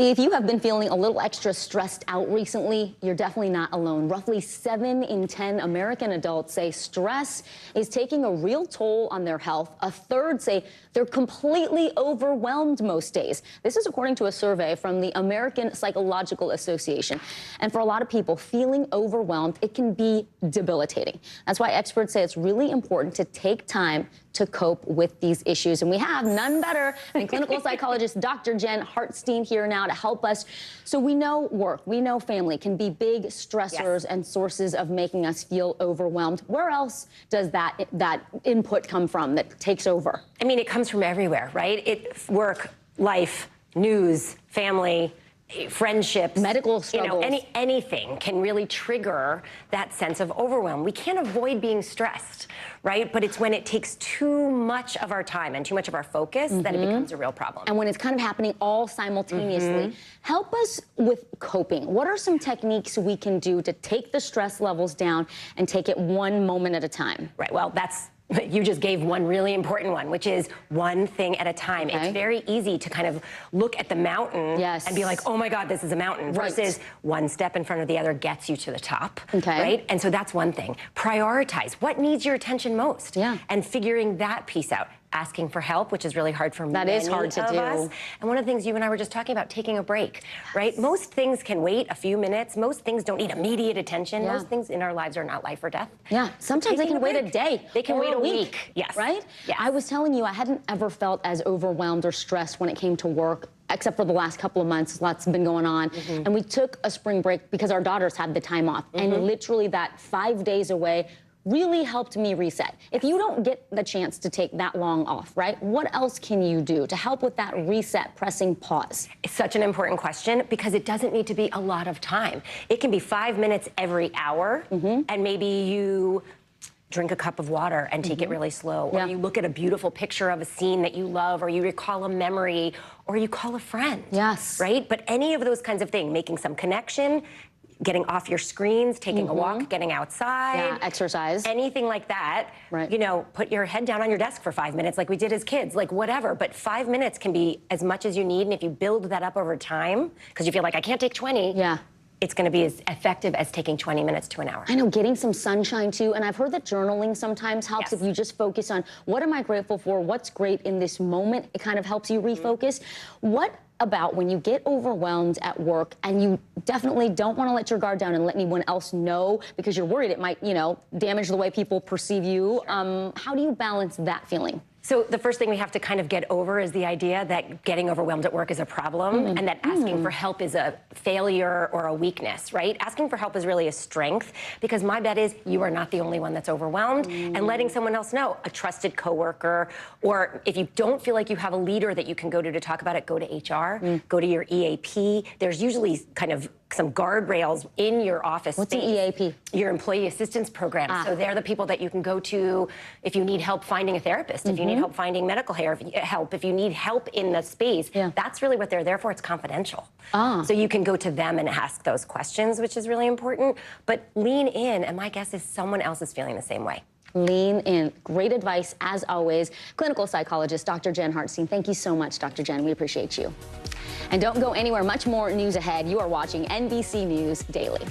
If you have been feeling a little extra stressed out recently, you're definitely not alone. Roughly 7 in 10 American adults say stress is taking a real toll on their health. A third say they're completely overwhelmed most days. This is according to a survey from the American Psychological Association. And for a lot of people, feeling overwhelmed, it can be debilitating. That's why experts say it's really important to take time to cope with these issues. And we have none better than clinical psychologist Dr. Jen Hartstein here now to help us. So we know work, we know family can be big stressors and sources of making us feel overwhelmed. Where else does that input come from that takes over? I mean, it comes from everywhere, right? Work, life, news, family, friendships, medical struggles, anything can really trigger that sense of overwhelm. We can't avoid being stressed, right? But it's when it takes too much of our time and too much of our focus that it becomes a real problem. And when it's kind of happening all simultaneously. Help us with coping. What are some techniques we can do to take the stress levels down and take it one moment at a time? Right, well, you just gave one really important one, which is one thing at a time. Okay. It's very easy to kind of look at the mountain and be like, oh my God, this is a mountain, versus one step in front of the other gets you to the top, right? And so that's one thing. Prioritize what needs your attention most, and figuring that piece out. Asking for help, which is really hard for many of us. And one of the things you and I were just talking about, taking a break, right? Most things can wait a few minutes. Most things don't need immediate attention. Most things in our lives are not life or death. Sometimes they can wait a day. They can wait a week. Right? I was telling you, I hadn't ever felt as overwhelmed or stressed when it came to work, except for the last couple of months. Lots have been going on. And we took a spring break because our daughters had the time off. And literally that 5 days away really helped me reset. If you don't get the chance to take that long off, right, what else can you do to help with that reset, pressing pause? It's such an important question because it doesn't need to be a lot of time. It can be 5 minutes every hour, and maybe you drink a cup of water and take it really slow, or you look at a beautiful picture of a scene that you love, or you recall a memory, or you call a friend. Right? But any of those kinds of things, making some connection, getting off your screens, taking a walk, getting outside. Exercise. Anything like that. You know, put your head down on your desk for 5 minutes like we did as kids, like whatever. But 5 minutes can be as much as you need. And if you build that up over time, because you feel like I can't take 20, it's going to be as effective as taking 20 minutes to an hour. I know, getting some sunshine too. And I've heard that journaling sometimes helps if you just focus on what am I grateful for, what's great in this moment. It kind of helps you refocus. What about when you get overwhelmed at work and you definitely don't want to let your guard down and let anyone else know because you're worried it might, you know, damage the way people perceive you? How do you balance that feeling? So the first thing we have to kind of get over is the idea that getting overwhelmed at work is a problem and that asking for help is a failure or a weakness, right? Asking for help is really a strength because my bet is you are not the only one that's overwhelmed, and letting someone else know, a trusted coworker, or if you don't feel like you have a leader that you can go to talk about it, go to HR, go to your EAP. There's usually kind of some guardrails in your office What's space. an EAP? Your employee assistance program. So they're the people that you can go to if you need help finding a therapist, if you need help finding medical help, if you need help in the space. That's really what they're there for. It's confidential. So you can go to them and ask those questions, which is really important. But lean in, and my guess is someone else is feeling the same way. Lean in. Great advice, as always. Clinical psychologist Dr. Jen Hartstein. Thank you so much, Dr. Jen. We appreciate you. And don't go anywhere. Much more news ahead. You are watching NBC News Daily.